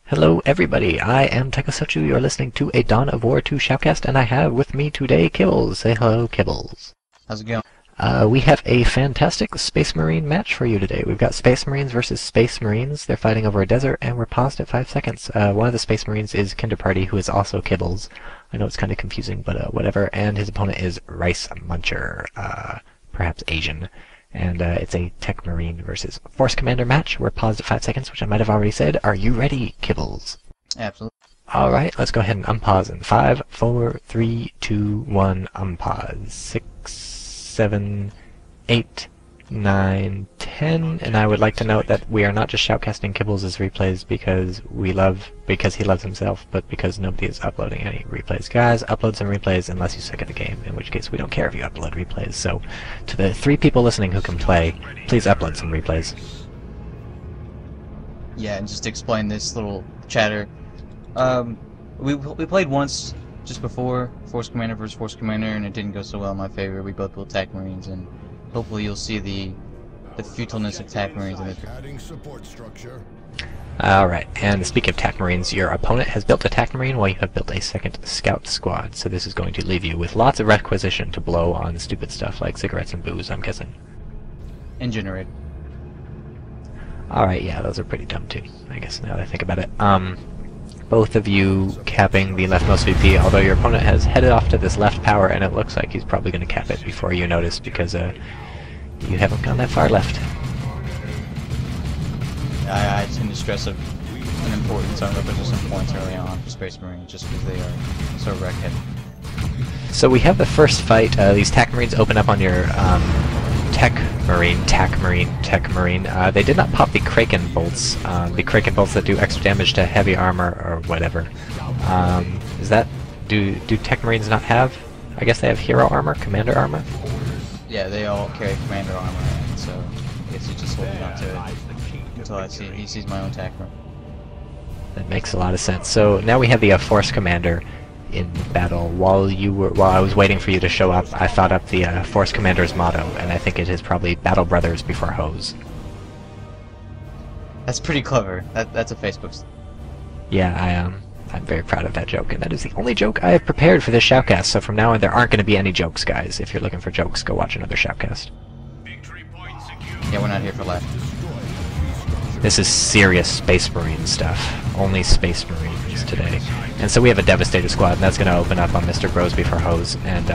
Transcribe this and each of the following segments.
Hello everybody, I am Taikosetsu. You're listening to a Dawn of War 2 shoutcast, and I have with me today Kibbles. Say hello, Kibbles. How's it going? We have a fantastic Space Marine match for you today. We've got Space Marines versus Space Marines. They're fighting over a desert, and we're paused at 5 seconds. One of the Space Marines is Kinderparty, who is also Kibbles. I know it's kind of confusing, but whatever. And his opponent is RiceMuncher, perhaps Asian. And it's a Tech Marine versus Force Commander match. We're paused at 5 seconds, which I might have already said. Are you ready, Kibbles? Absolutely. Alright, let's go ahead and unpause in 5, 4, 3, 2, 1, unpause. 6, 7, 8, 9, 10. And I would like to note that we are not just shoutcasting Kibbles' replays because he loves himself, but because nobody is uploading any replays. Guys, upload some replays unless you suck at the game, in which case we don't care if you upload replays. So, to the 3 people listening who can play, please upload some replays. Yeah, and just to explain this little chatter. We played once just before, Force Commander versus Force Commander, and it didn't go so well in my favor. We both built Tech Marines, and hopefully you'll see the futileness of Tech Marines in this. Alright, and speaking of Tech Marines, your opponent has built a Tech Marine while you have built a second Scout Squad, so this is going to leave you with lots of requisition to blow on stupid stuff like cigarettes and booze, I'm guessing. And generated. Alright, yeah, those are pretty dumb too, I guess, now that I think about it. Both of you capping the leftmost VP, although your opponent has headed off to this left power, and it looks like he's probably going to cap it before you notice, because you haven't gone that far left. I tend to stress an importance on requisition points early on for Space Marines, just because they are so wreck-heavy. So we have the first fight. These Tech Marines open up on your Tech Marine. They did not pop the Kraken bolts. The Kraken bolts that do extra damage to heavy armor or whatever. Do Tech Marines not have? I guess they have hero armor, commander armor. Yeah, they all carry commander armor, and so I guess you just hold on to it until he sees my own Tech Marine. That makes a lot of sense. So now we have the Force Commander in battle. While I was waiting for you to show up, I thought up the Force Commander's motto, and I think it is probably Battle Brothers before Hoes. That's pretty clever. That's a Facebook. Yeah, I'm very proud of that joke, and that is the only joke I have prepared for this shoutcast. So from now on, there aren't going to be any jokes, guys. If you're looking for jokes, go watch another shoutcast. Yeah, we're not here for laughs. This is serious Space Marine stuff. Only Space Marines today. And so we have a Devastator squad, and that's going to open up on Mr. Grosby for Hose. And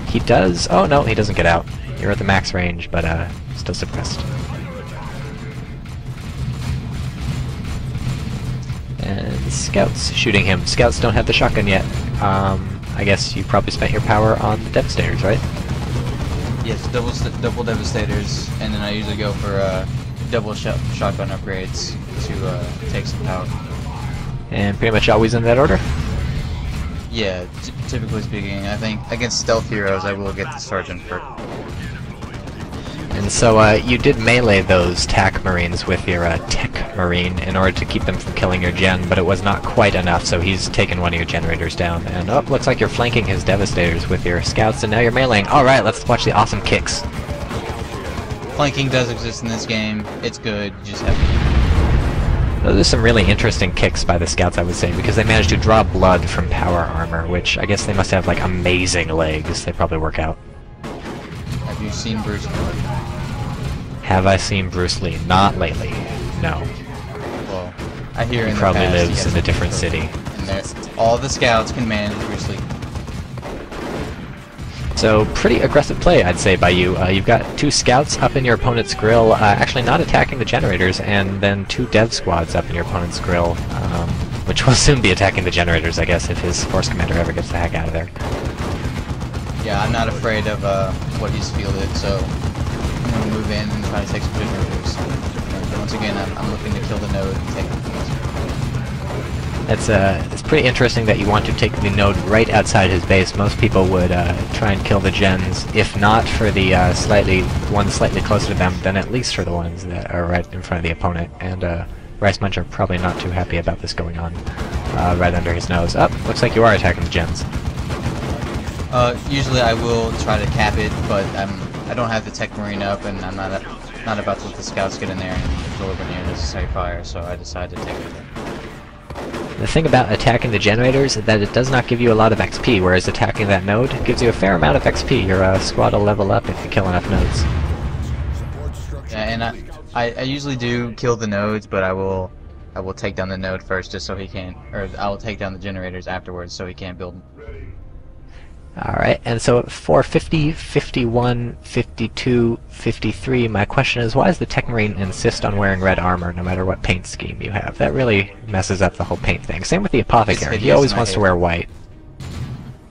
he does... Oh, no, he doesn't get out. You're at the max range, but still suppressed. And Scouts shooting him. Scouts don't have the shotgun yet. I guess you probably spent your power on the Devastators, right? Yes, double Devastators, and then I usually go for double shotgun upgrades to take some power. And pretty much always in that order? Yeah, typically speaking. I think against stealth heroes I will get the Sergeant perk. And so you did melee those Tech Marines with your Tech Marine in order to keep them from killing your gen, but it was not quite enough, so he's taken one of your generators down. And looks like you're flanking his Devastators with your Scouts, and now you're meleeing. Alright, let's watch the awesome kicks. Flanking does exist in this game. It's good. You just have to... Those are some really interesting kicks by the Scouts, I would say, because they managed to draw blood from power armor, which I guess they must have, like, amazing legs. They probably work out. Have you seen Bruce Lee? Have I seen Bruce Lee? Not lately. No. Well, I hear he in the probably past lives in a different city. And all the Scouts can manage Bruce Lee. So, pretty aggressive play, I'd say, by you. You've got 2 Scouts up in your opponent's grill, actually not attacking the generators, and then 2 Dev Squads up in your opponent's grill, which will soon be attacking the generators, I guess, if his Force Commander ever gets the heck out of there. Yeah, I'm not afraid of what he's fielded, so I'm going to move in and try to take some generators. Once again, I'm looking to kill the node and take the points. It's pretty interesting that you want to take the node right outside his base. Most people would try and kill the gens, if not for the ones slightly closer to them, then at least for the ones that are right in front of the opponent. And RiceMuncher probably not too happy about this going on right under his nose. Looks like you are attacking the gens. Usually I will try to cap it, but I don't have the Tech Marine up, and I'm not about to let the Scouts get in there and deliver the unnecessary fire, so I decided to take it. The thing about attacking the generators is that it does not give you a lot of XP, whereas attacking that node gives you a fair amount of XP. Your squad will level up if you kill enough nodes. Yeah, and I usually do kill the nodes, but I will take down the node first just so he can't, or I will take down the generators afterwards so he can't build them. Alright, and so for 50, 51, 52, 53, my question is, why does the Tech Marine insist on wearing red armor no matter what paint scheme you have? That really messes up the whole paint thing. Same with the Apothecary, he always wants to wear white.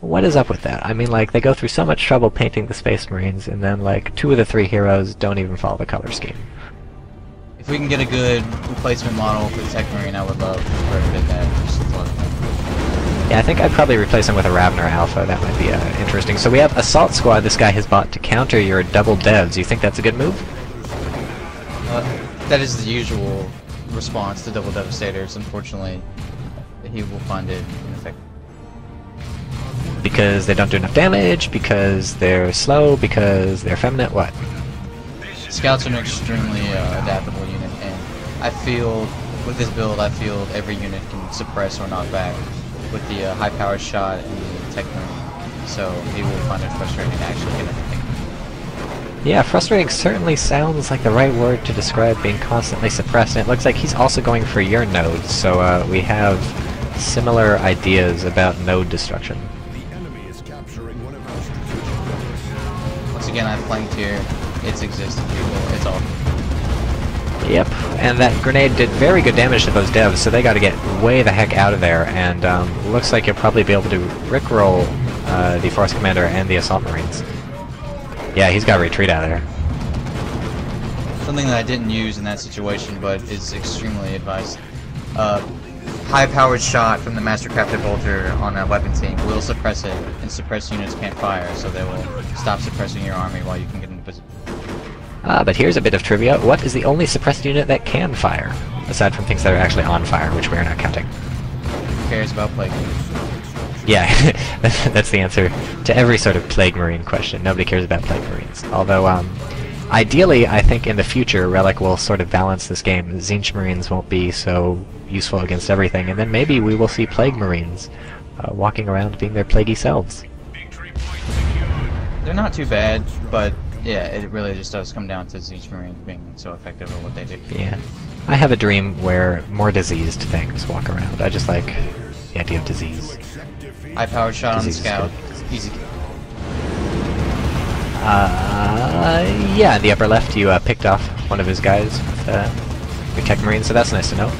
What is up with that? I mean, like, they go through so much trouble painting the Space Marines, and then, like, 2 of the 3 heroes don't even follow the color scheme. If we can get a good replacement model for the Tech Marine, I would love for it to do that. Just yeah, I think I'd probably replace him with a Ravner Alpha. That might be interesting. So we have Assault Squad this guy has bought to counter your double devs. You think that's a good move? That is the usual response to double devastators. Unfortunately, he will find it ineffective. Because they don't do enough damage, because they're slow, because they're effeminate, what? Scouts are an extremely adaptable unit, and I feel, with this build, I feel every unit can suppress or knock back with the high-powered shot and the Tech Marine, so he will find it frustrating to actually get everything. Yeah, frustrating certainly sounds like the right word to describe being constantly suppressed, and it looks like he's also going for your nodes, so we have similar ideas about node destruction. Once again, I've flanked here. It's existing, people. It's all. Yep, and that grenade did very good damage to those devs, so they got to get way the heck out of there, and looks like you'll probably be able to rickroll the Force Commander and the Assault Marines. Yeah, he's got to retreat out of there. Something that I didn't use in that situation, but is extremely advised. High-powered shot from the Mastercrafted Bolter on a weapon team will suppress it, and suppressed units can't fire, so they will stop suppressing your army while you can get into position. But here's a bit of trivia. What is the only suppressed unit that can fire? Aside from things that are actually on fire, which we are not counting. Who cares about Plague Marines? Yeah, that's the answer to every sort of Plague Marine question. Nobody cares about Plague Marines. Although, ideally, I think in the future, Relic will sort of balance this game. Zinch Marines won't be so useful against everything, and then maybe we will see Plague Marines walking around being their plaguey selves. They're not too bad, but yeah, it really just does come down to Zinch Marines being so effective at what they do. Yeah. I have a dream where more diseased things walk around. I just like the idea of disease. High-powered shot on the Disease is scout. good. Easy kill. Yeah, in the upper left you picked off one of his guys with your Tech Marine, so that's nice to know.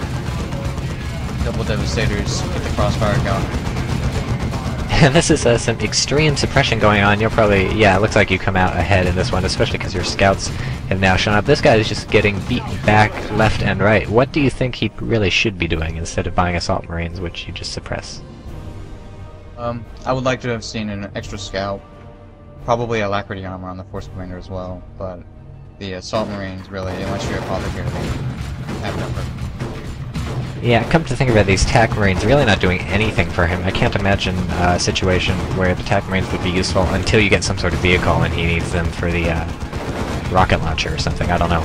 Double Devastators, get the crossfire going. And this is some extreme suppression going on. You'll probably, yeah, it looks like you come out ahead in this one, especially because your scouts have now shown up. This guy is just getting beaten back left and right. What do you think he really should be doing instead of buying Assault Marines, which you just suppress? I would like to have seen an extra scout. Probably Alacrity armor on the Force Commander as well, but the Assault Marines, really, unless you're a Apothecary, have number. Yeah, come to think of it, these TAC Marines really not doing anything for him. I can't imagine a situation where the TAC Marines would be useful until you get some sort of vehicle and he needs them for the rocket launcher or something, I don't know.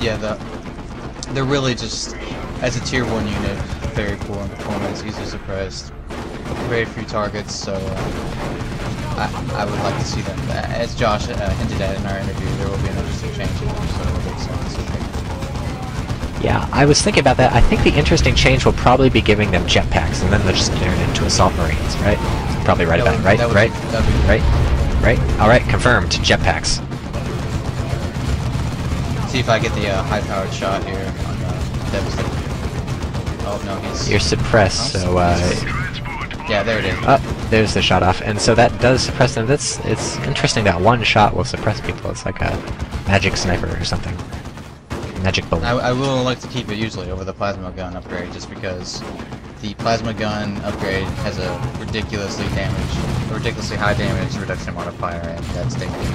Yeah, they're really just, as a tier 1 unit, very poor in performance, easily suppressed, very few targets, so I would like to see them. As Josh hinted at in our interview, there will be an interesting change in them, so it'll be something. Yeah, I was thinking about that. I think the interesting change will probably be giving them jetpacks, and then they'll just turn into Assault Marines, right? Probably right about it, right? Right? Alright, confirmed. Jetpacks. See if I get the high-powered shot here on the Devastator. Oh, no, he's... You're suppressed, so, yeah, there it is. Oh, there's the shot off, and so that does suppress them. It's interesting that one shot will suppress people. It's like a magic sniper or something. Magic bullet. I will like to keep it usually over the plasma gun upgrade, just because the plasma gun upgrade has a ridiculously high damage reduction modifier, and that's dangerous.